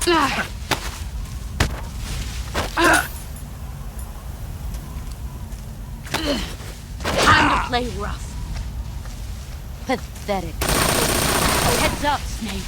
Time to play rough. Pathetic. Heads up, Snake.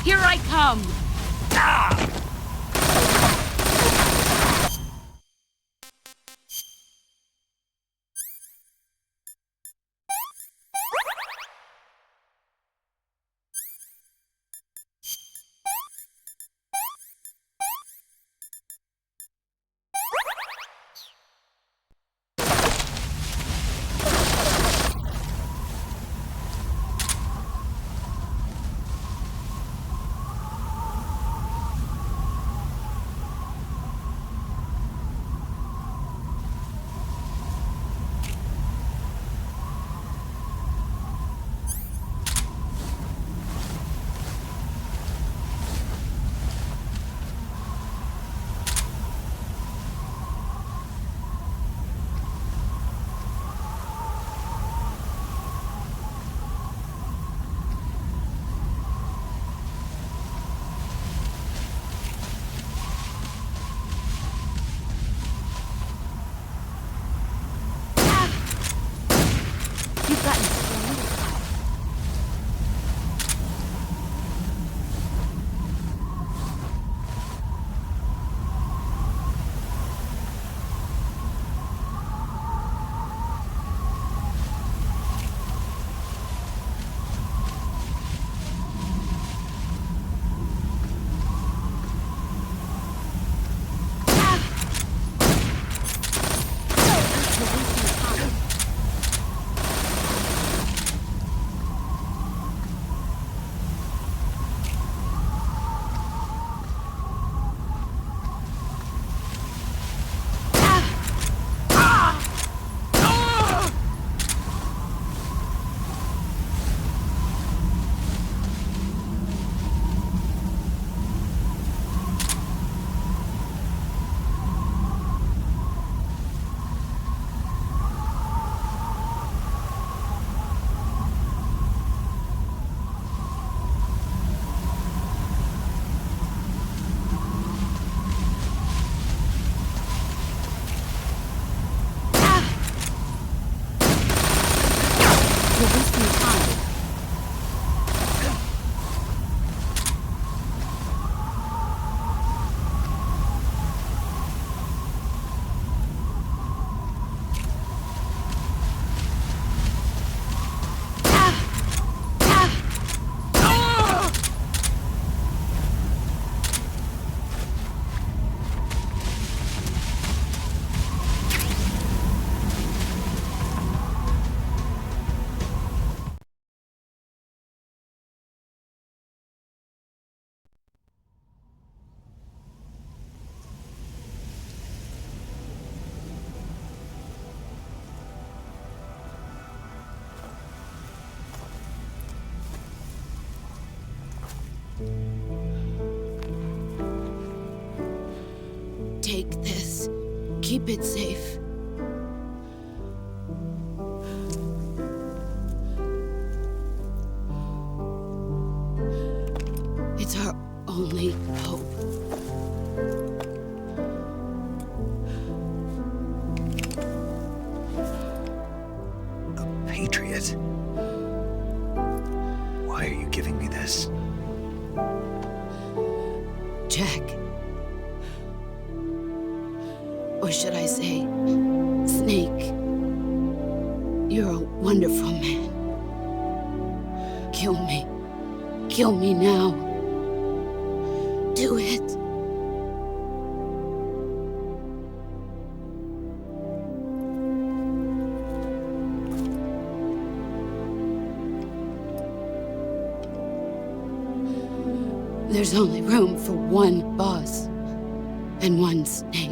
Here I come! wasting time. Take this. Keep it safe. It's our only hope. A patriot? Why are you giving me this? Jack. Or should I say, Snake? You're a wonderful man. Kill me. Kill me now. Do it. There's only room for one boss and one snake.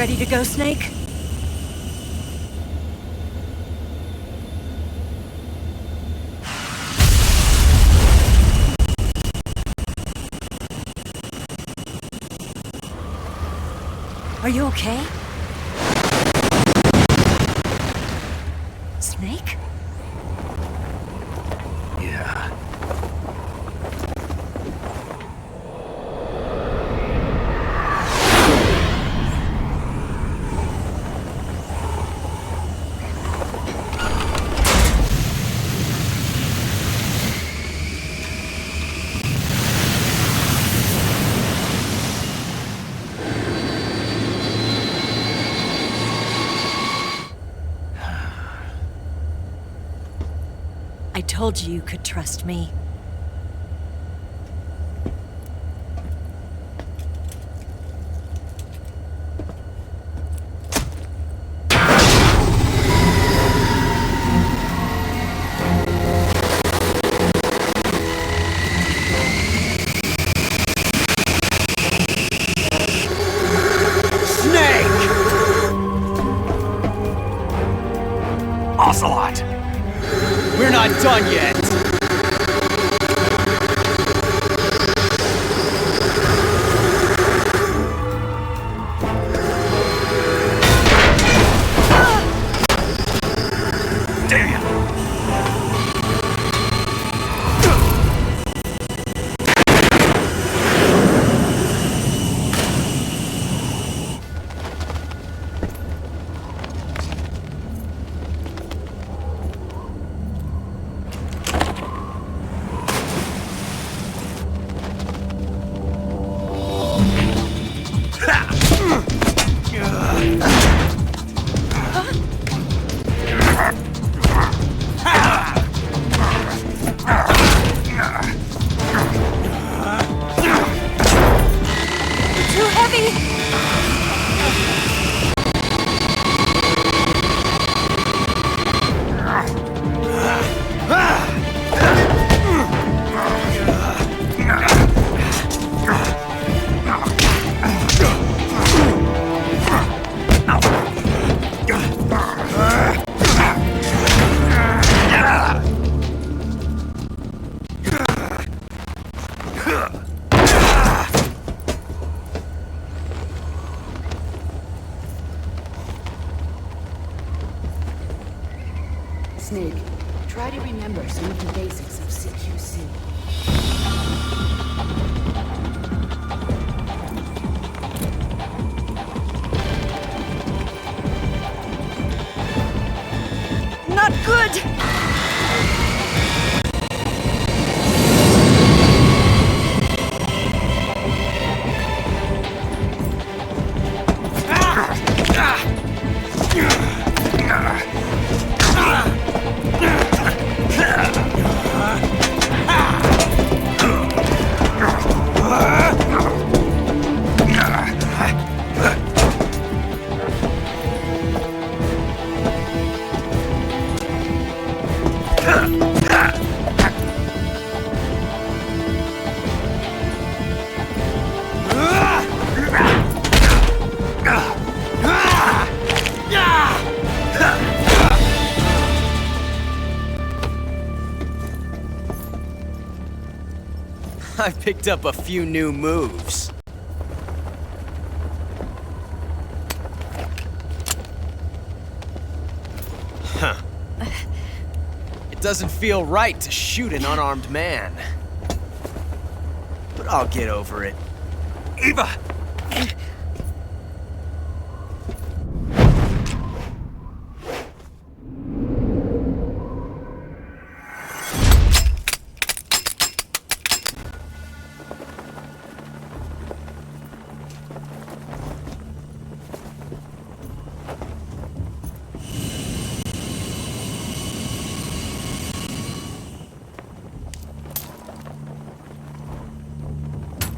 ready to go, Snake? Are you okay? Snake? Yeah. I told you you could trust me. Ocelot! We're not done yet! Too heavy! Snake, try to remember some of the basics of CQC. Not good! I picked up a few new moves. Huh. It doesn't feel right to shoot an unarmed man. But I'll get over it. Eva!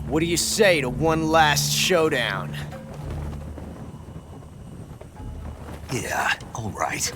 What do you say to one last showdown? Yeah, all right.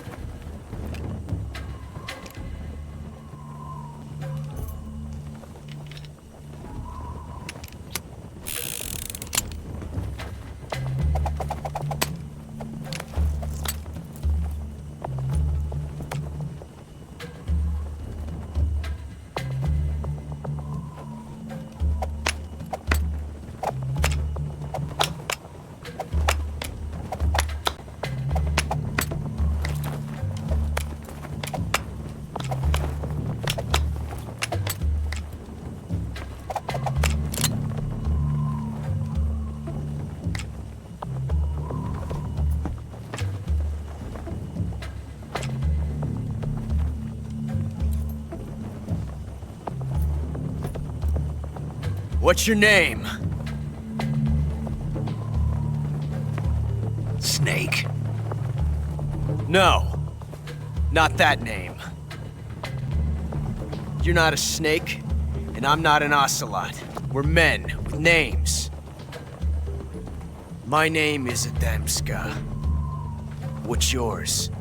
What's your name? Snake. No. Not that name. You're not a snake, and I'm not an ocelot. We're men with names. My name is Adamska. What's yours?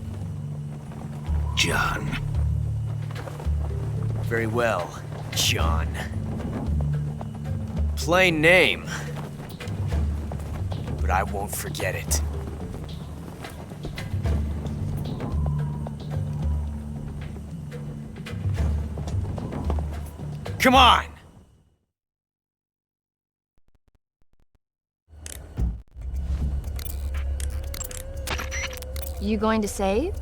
John. Very well, John. Plain name. But I won't forget it. Come on! You going to save?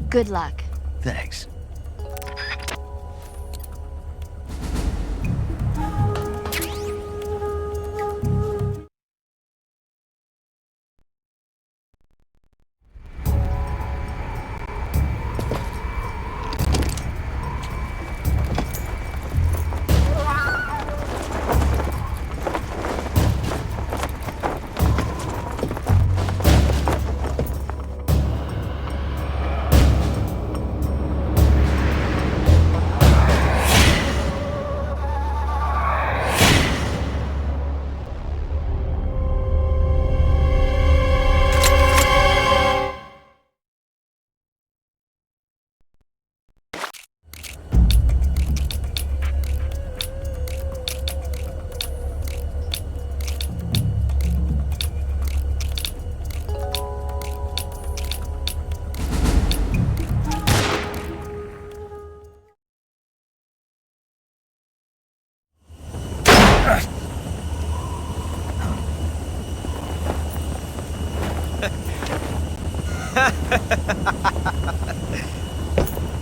Good luck. Thanks.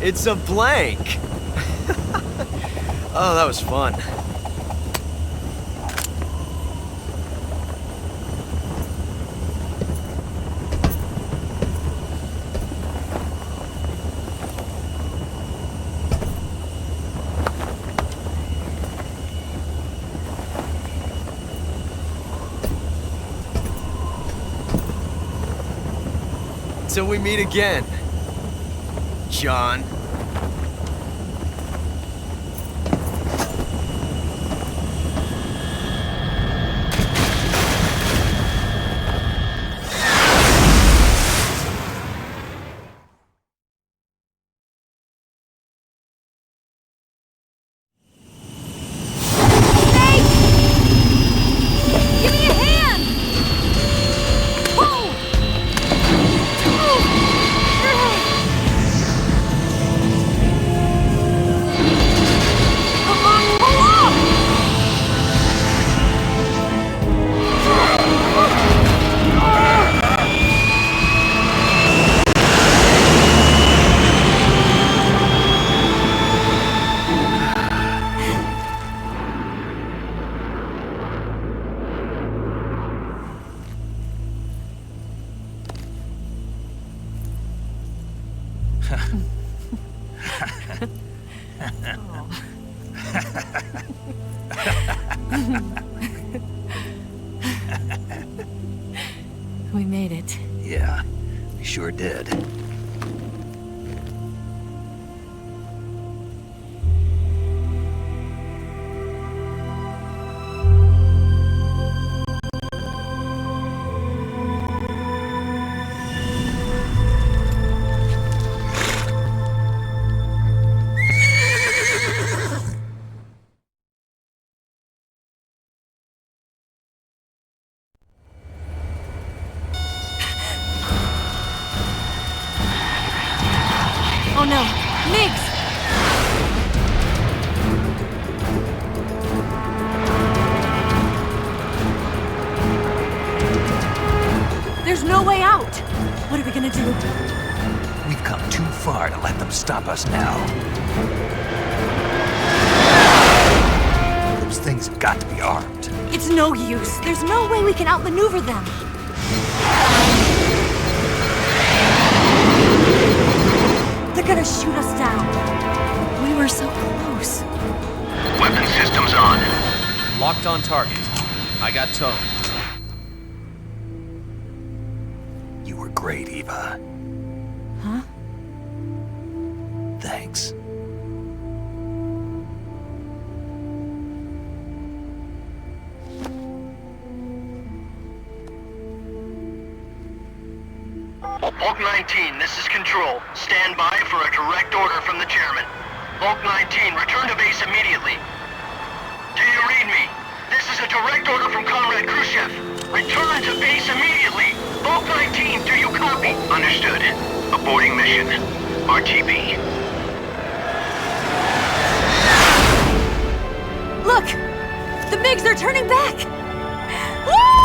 It's a blank! Oh, that was fun. Till we meet again, John. Give me a hand! Pull! Come on, pull up! We made it. Yeah, we sure did. Oh no, Migs! There's no way out! What are we gonna do? We've come too far to let them stop us now. Those things have got got to be armed. It's no use. There's no way we can outmaneuver them. They're gonna shoot us down. We were so close. Weapon systems on. Locked on target. I got towed. You were great, Eva. Huh? Thanks. Bulk 19, this is Control. Stand by for a direct order from the chairman. Bulk 19, return to base immediately. Do you read me? This is a direct order from Comrade Khrushchev. Return to base immediately. Bulk 19, do you copy? Understood. Aborting mission. RTB. Look! The MiGs are turning back! Woo!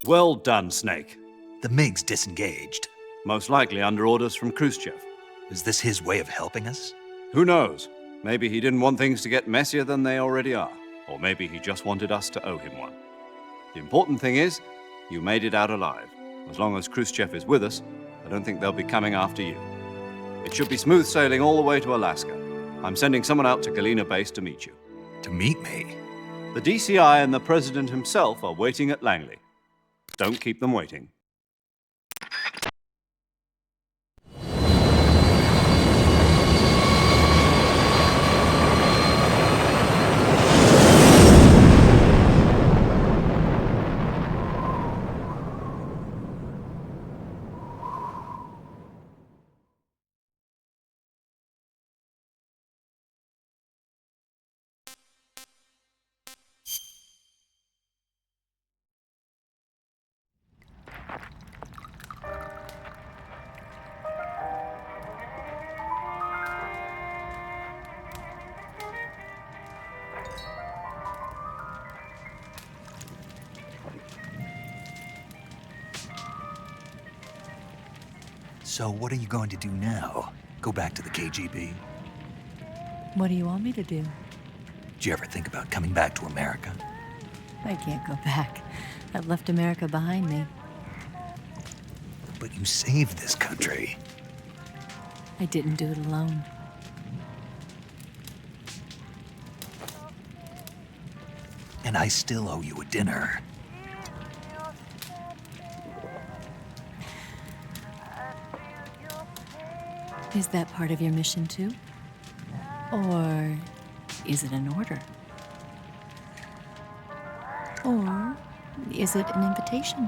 Well done, Snake. The MiG's disengaged. Most likely under orders from Khrushchev. Is this his way of helping us? Who knows? Maybe he didn't want things to get messier than they already are. Or maybe he just wanted us to owe him one. The important thing is, you made it out alive. As long as Khrushchev is with us, I don't think they'll be coming after you. It should be smooth sailing all the way to Alaska. I'm sending someone out to Galena Base to meet you. To meet me? The DCI and the President himself are waiting at Langley. Don't keep them waiting. So what are you going to do now? Go back to the KGB? What do you want me to do? Did you ever think about coming back to America? I can't go back. I've left America behind me. But you saved this country. I didn't do it alone. And I still owe you a dinner. Is that part of your mission too? Or is it an order? Or is it an invitation?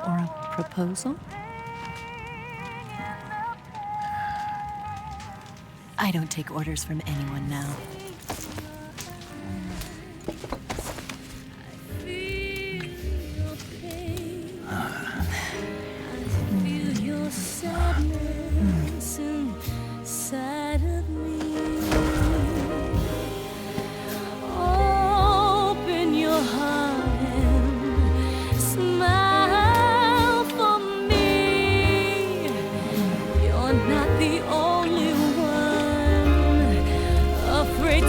Or a proposal? I don't take orders from anyone now. Afraid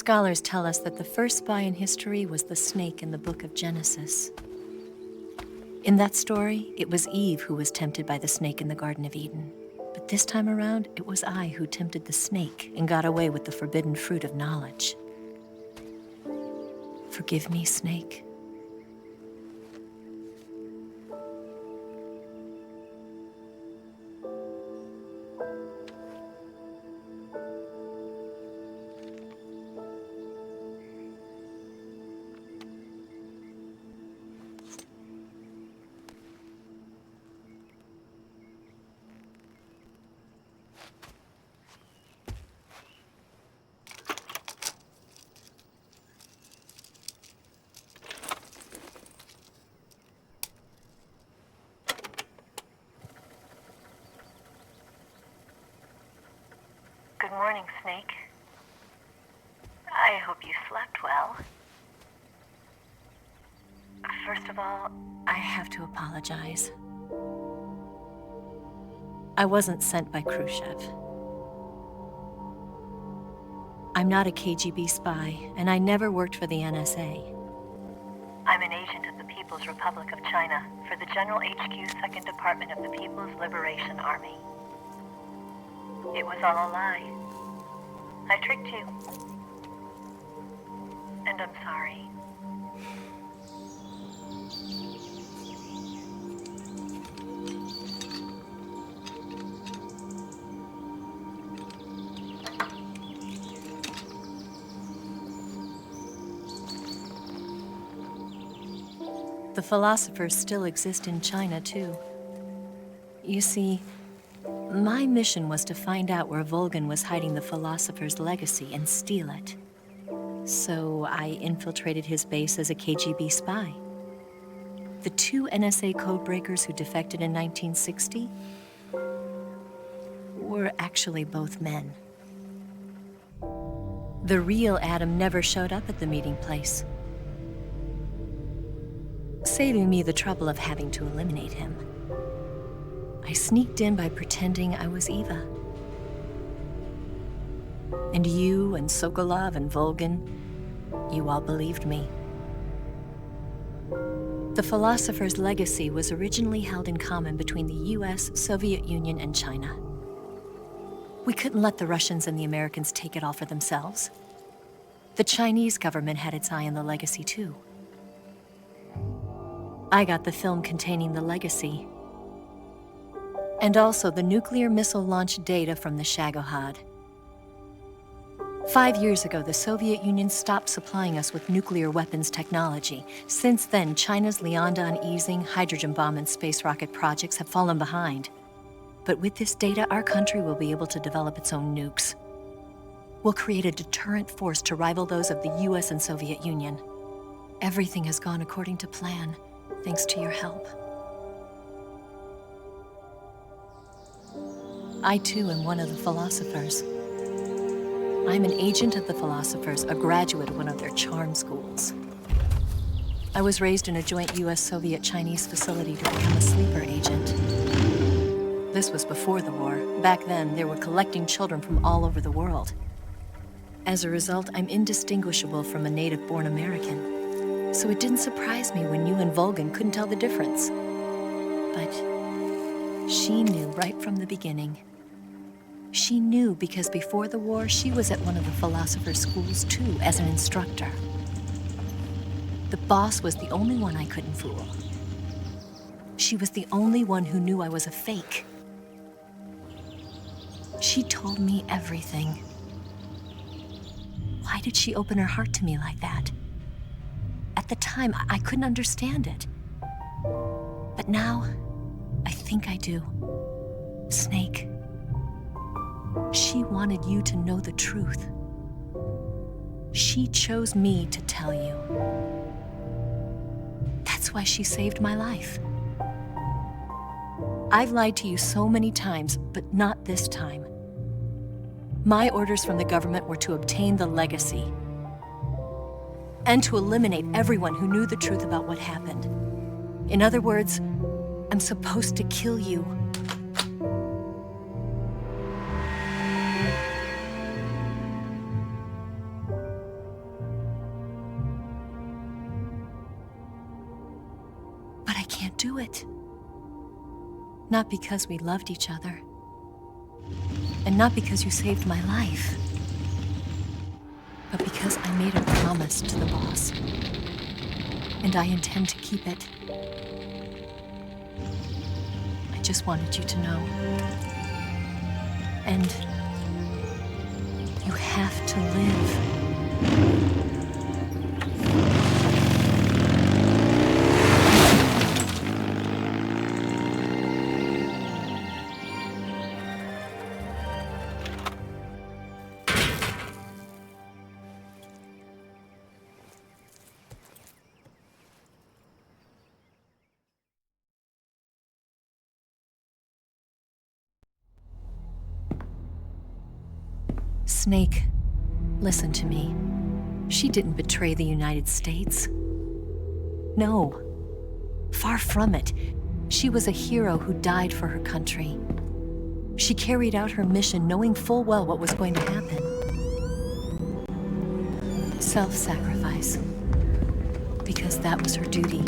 Scholars tell us that the first spy in history was the snake in the book of Genesis. In that story, it was Eve who was tempted by the snake in the Garden of Eden. But this time around, it was I who tempted the snake and got away with the forbidden fruit of knowledge. Forgive me, snake. Good morning, Snake. I hope you slept well. First of all, I have to apologize. I wasn't sent by Khrushchev. I'm not a KGB spy, and I never worked for the NSA. I'm an agent of the People's Republic of China for the General HQ 2nd Department of the People's Liberation Army. It was all a lie. I tricked you. And I'm sorry. The philosophers still exist in China, too. You see, my mission was to find out where Volgin was hiding the philosopher's legacy and steal it. So I infiltrated his base as a KGB spy. The 2 NSA codebreakers who defected in 1960 were actually both men. The real Adam never showed up at the meeting place, saving me the trouble of having to eliminate him. I sneaked in by pretending I was Eva. And you and Sokolov and Volgin, you all believed me. The philosopher's legacy was originally held in common between the US, Soviet Union, and China. We couldn't let the Russians and the Americans take it all for themselves. The Chinese government had its eye on the legacy too. I got the film containing the legacy, and also the nuclear missile launch data from the Shagohod. 5 years ago, the Soviet Union stopped supplying us with nuclear weapons technology. Since then, China's Liaodong easing, hydrogen bomb, and space rocket projects have fallen behind. But with this data, our country will be able to develop its own nukes. We'll create a deterrent force to rival those of the US and Soviet Union. Everything has gone according to plan, thanks to your help. I too am one of the philosophers. I'm an agent of the philosophers, a graduate of one of their charm schools. I was raised in a joint US-Soviet-Chinese facility to become a sleeper agent. This was before the war. Back then, they were collecting children from all over the world. As a result, I'm indistinguishable from a native-born American. So it didn't surprise me when you and Volgin couldn't tell the difference. But she knew right from the beginning. She knew because before the war, she was at one of the philosopher's schools too, as an instructor. The boss was the only one I couldn't fool. She was the only one who knew I was a fake. She told me everything. Why did she open her heart to me like that? At the time, I couldn't understand it. But now, I think I do. Snake. She wanted you to know the truth. She chose me to tell you. That's why she saved my life. I've lied to you so many times, but not this time. My orders from the government were to obtain the legacy and to eliminate everyone who knew the truth about what happened. In other words, I'm supposed to kill you. I can't do it. Not because we loved each other. And not because you saved my life. But because I made a promise to the boss. And I intend to keep it. I just wanted you to know. And you have to live. Snake, listen to me. She didn't betray the United States. No, far from it. She was a hero who died for her country. She carried out her mission knowing full well what was going to happen. Self-sacrifice. Because that was her duty.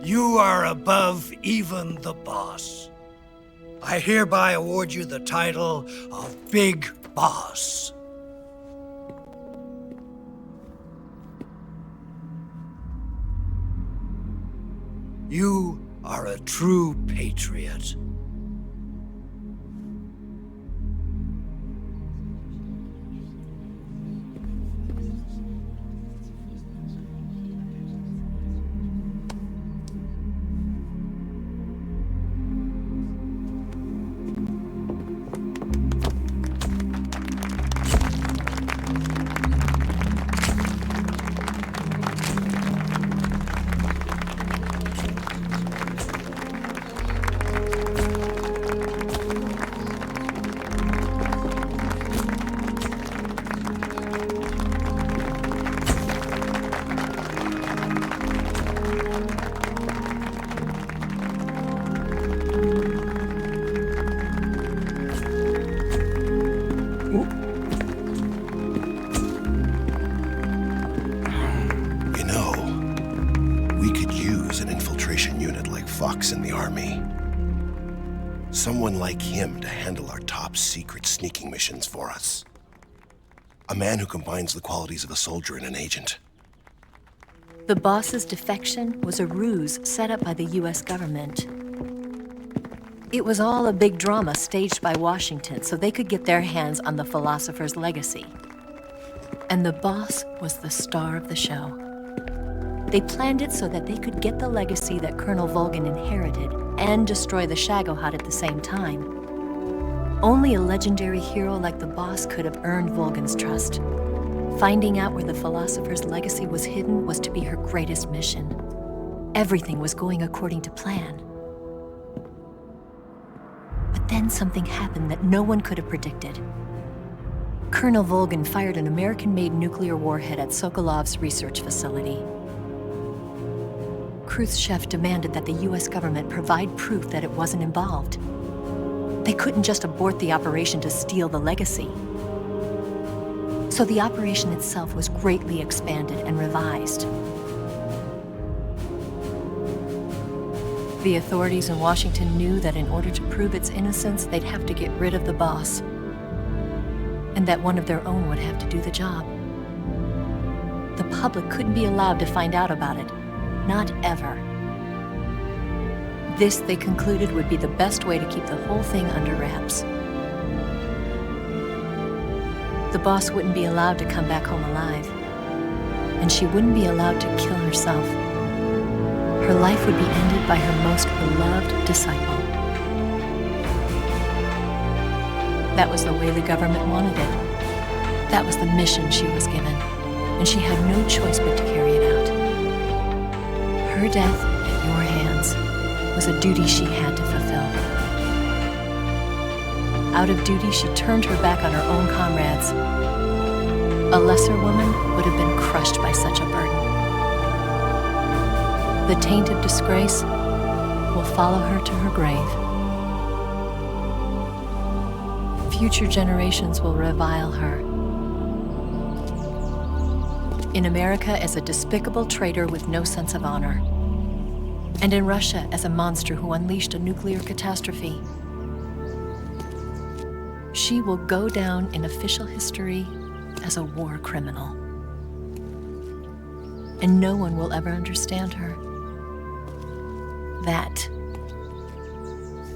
You are above even the boss. I hereby award you the title of Big Boss. You are a true patriot. In the army. Someone like him to handle our top secret sneaking missions for us. A man who combines the qualities of a soldier and an agent. The boss's defection was a ruse set up by the US government. It was all a big drama staged by Washington so they could get their hands on the philosopher's legacy. And the boss was the star of the show. They planned it so that they could get the legacy that Colonel Volgin inherited and destroy the Shagohod at the same time. Only a legendary hero like the boss could have earned Volgin's trust. Finding out where the philosopher's legacy was hidden was to be her greatest mission. Everything was going according to plan. But then something happened that no one could have predicted. Colonel Volgin fired an American-made nuclear warhead at Sokolov's research facility. Khrushchev demanded that the US government provide proof that it wasn't involved. They couldn't just abort the operation to steal the legacy. So the operation itself was greatly expanded and revised. The authorities in Washington knew that in order to prove its innocence, they'd have to get rid of the boss, and that one of their own would have to do the job. The public couldn't be allowed to find out about it. Not ever. This, they concluded, would be the best way to keep the whole thing under wraps. The boss wouldn't be allowed to come back home alive, and she wouldn't be allowed to kill herself. Her life would be ended by her most beloved disciple. That was the way the government wanted it. That was the mission she was given, and she had no choice but to carry it out. Her death at your hands was a duty she had to fulfill. Out of duty, she turned her back on her own comrades. A lesser woman would have been crushed by such a burden. The taint of disgrace will follow her to her grave. Future generations will revile her. In America as a despicable traitor with no sense of honor. And in Russia as a monster who unleashed a nuclear catastrophe. She will go down in official history as a war criminal. And no one will ever understand her. That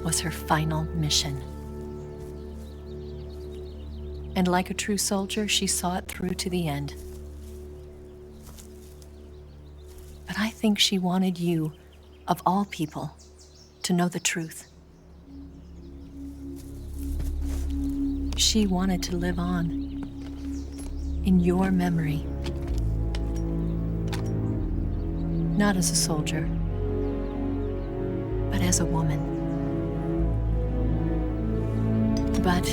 was her final mission. And like a true soldier, she saw it through to the end. But I think she wanted you, of all people, to know the truth. She wanted to live on in your memory. Not as a soldier, but as a woman. But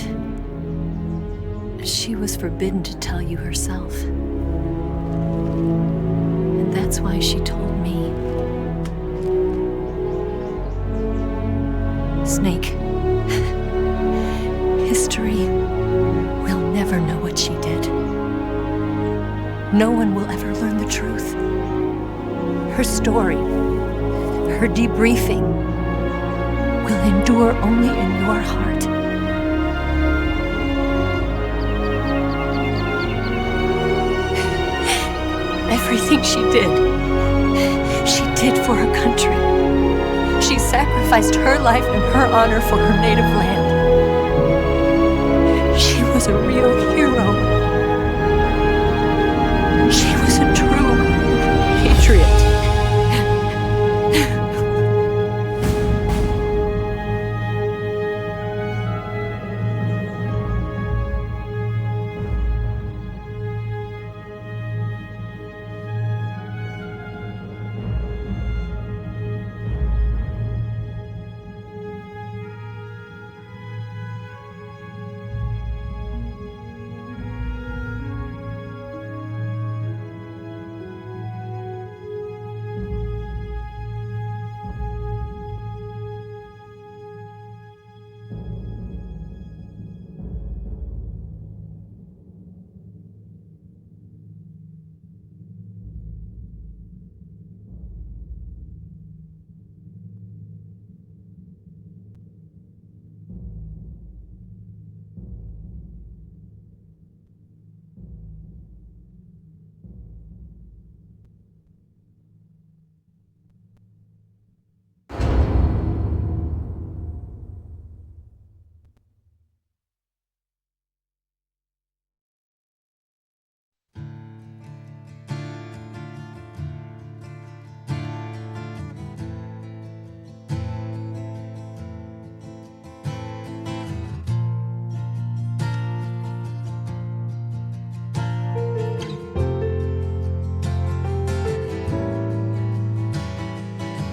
she was forbidden to tell you herself. And that's why she told me. Snake, history will never know what she did. No one will ever learn the truth. Her story, her debriefing, will endure only in your heart. Everything she did for her country. She sacrificed her life and her honor for her native land. She was a real hero. She was a true patriot.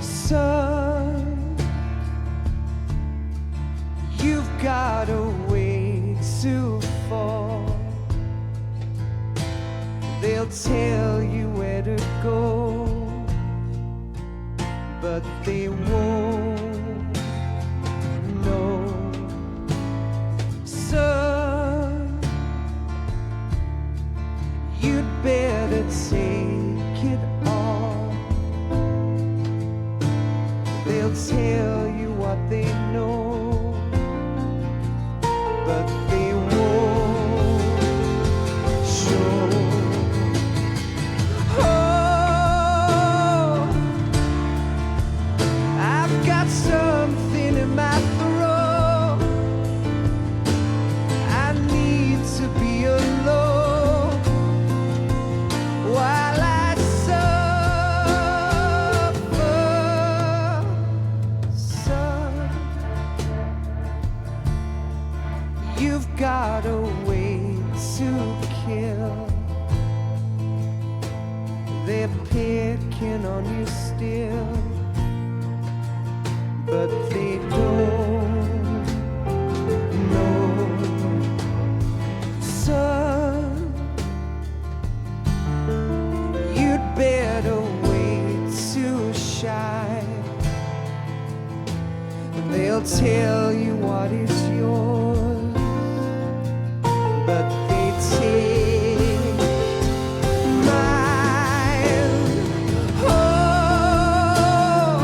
Son, you've got a way to fall. They'll tell you where to go, but they won't know. Son, you'd better take it all. They'll tell you what they know, but they won't show. Oh, I've got something in my throat. I need to be alone while I suffer. Son, you've got a way to kill. They're picking on you still, but they don't They'll tell you what is yours, but they take mine. Oh,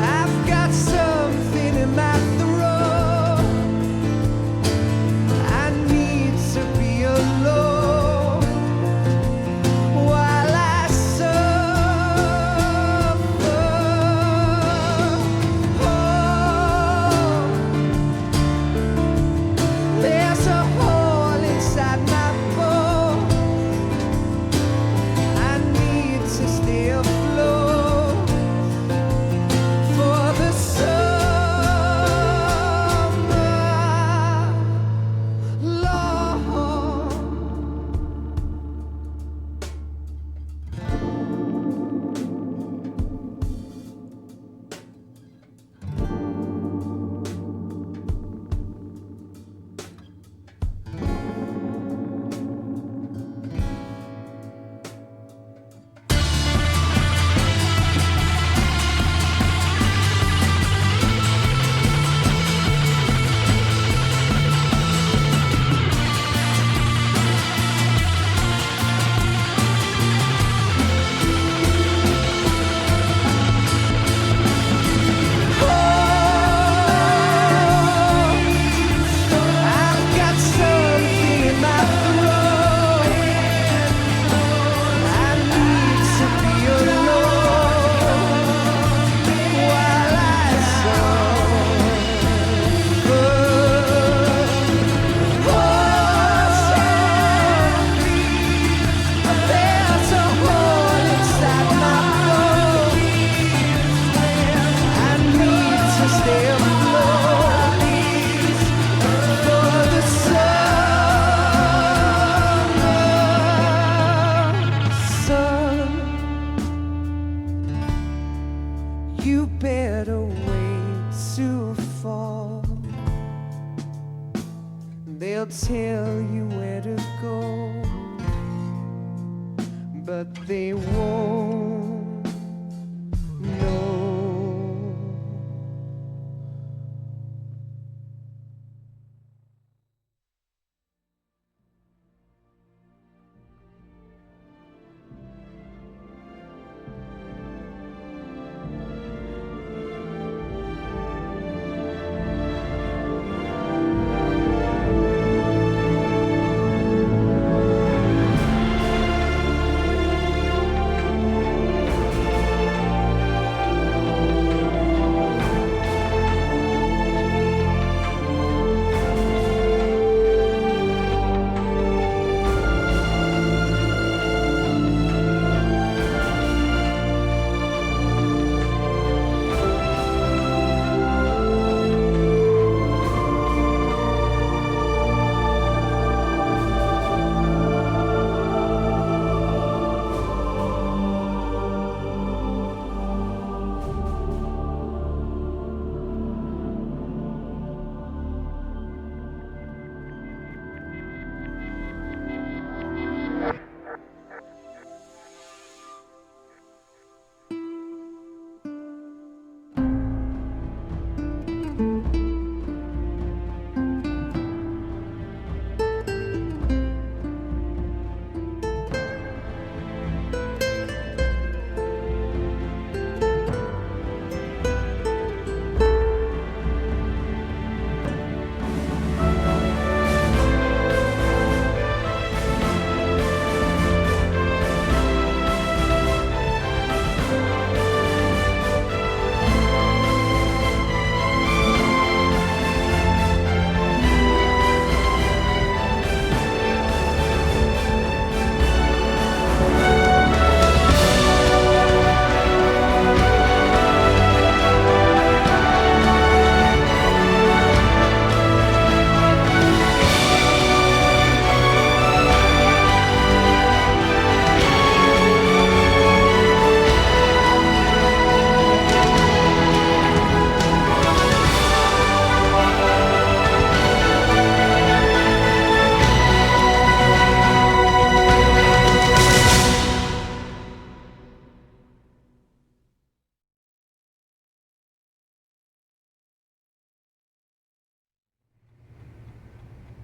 I've got something in my throat. I need to be alone while I suffer. Oh, there's a hole inside my bones. I need to stay afloat for the summer, Lord. I've got something in my throat. I need to be alone while I suffer. There's a hole inside my bones. I need to stay afloat for the summer. Son, you better wait to fall. They'll tell you where to go, but they won't know.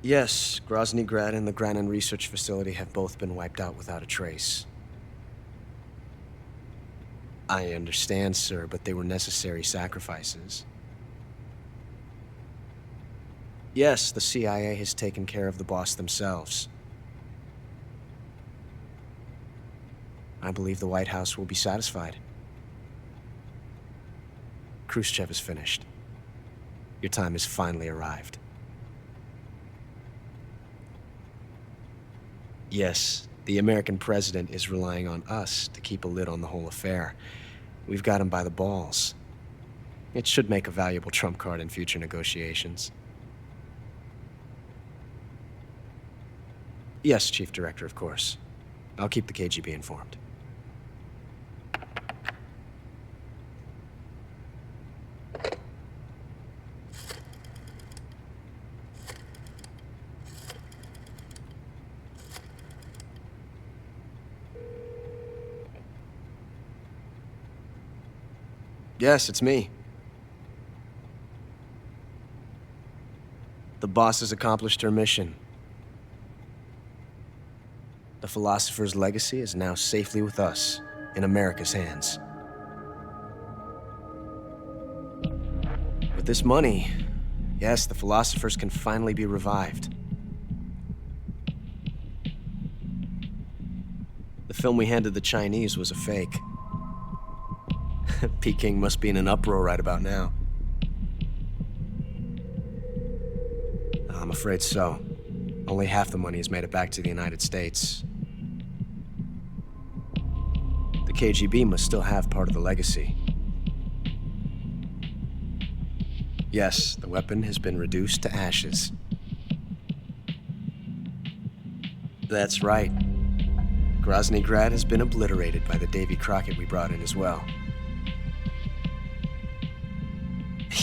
Yes, Grozny Grad and the Granin Research Facility have both been wiped out without a trace. I understand, sir, but they were necessary sacrifices. Yes, the CIA has taken care of the boss themselves. I believe the White House will be satisfied. Khrushchev is finished. Your time has finally arrived. Yes, the American president is relying on us to keep a lid on the whole affair. We've got him by the balls. It should make a valuable trump card in future negotiations. Yes, Chief Director, of course. I'll keep the KGB informed. Yes, it's me. The boss has accomplished her mission. The philosopher's legacy is now safely with us, in America's hands. With this money, yes, the philosophers can finally be revived. The film we handed the Chinese was a fake. Peking must be in an uproar right about now. I'm afraid so. Only half the money has made it back to the United States. The KGB must still have part of the legacy. Yes, the weapon has been reduced to ashes. That's right. Grozny Grad has been obliterated by the Davy Crockett we brought in as well.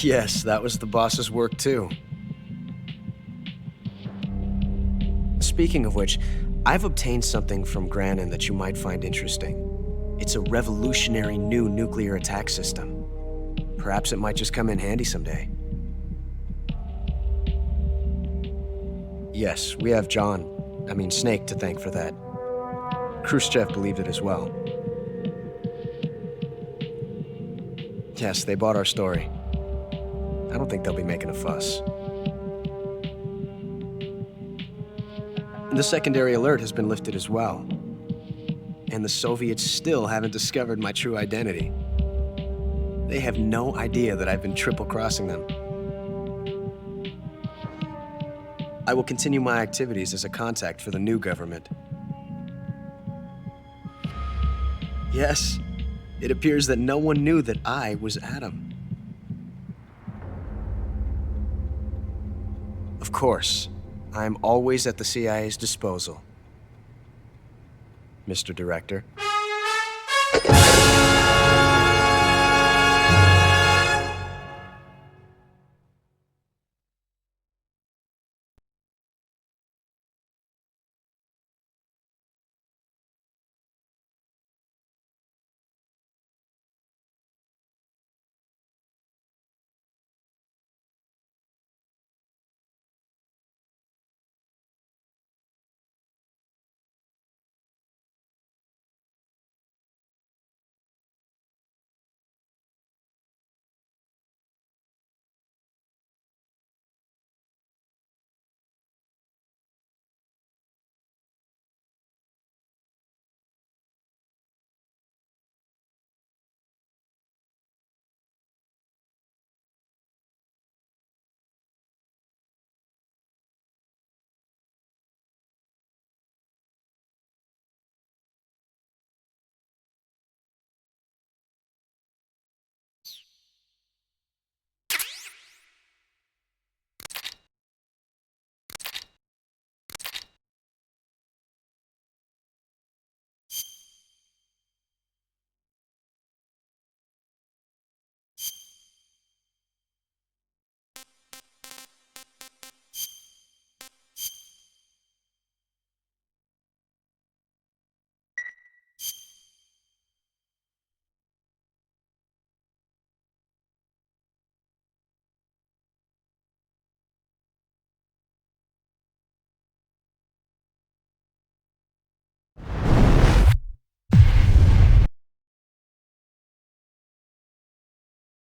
Yes, that was the boss's work too. Speaking of which, I've obtained something from Granin that you might find interesting. It's a revolutionary new nuclear attack system. Perhaps it might just come in handy someday. Yes, we have Snake to thank for that. Khrushchev believed it as well. Yes, they bought our story. I don't think they'll be making a fuss. The secondary alert has been lifted as well. And the Soviets still haven't discovered my true identity. They have no idea that I've been triple-crossing them. I will continue my activities as a contact for the new government. Yes, it appears that no one knew that I was Adam. Of course, I'm always at the CIA's disposal, Mr. Director.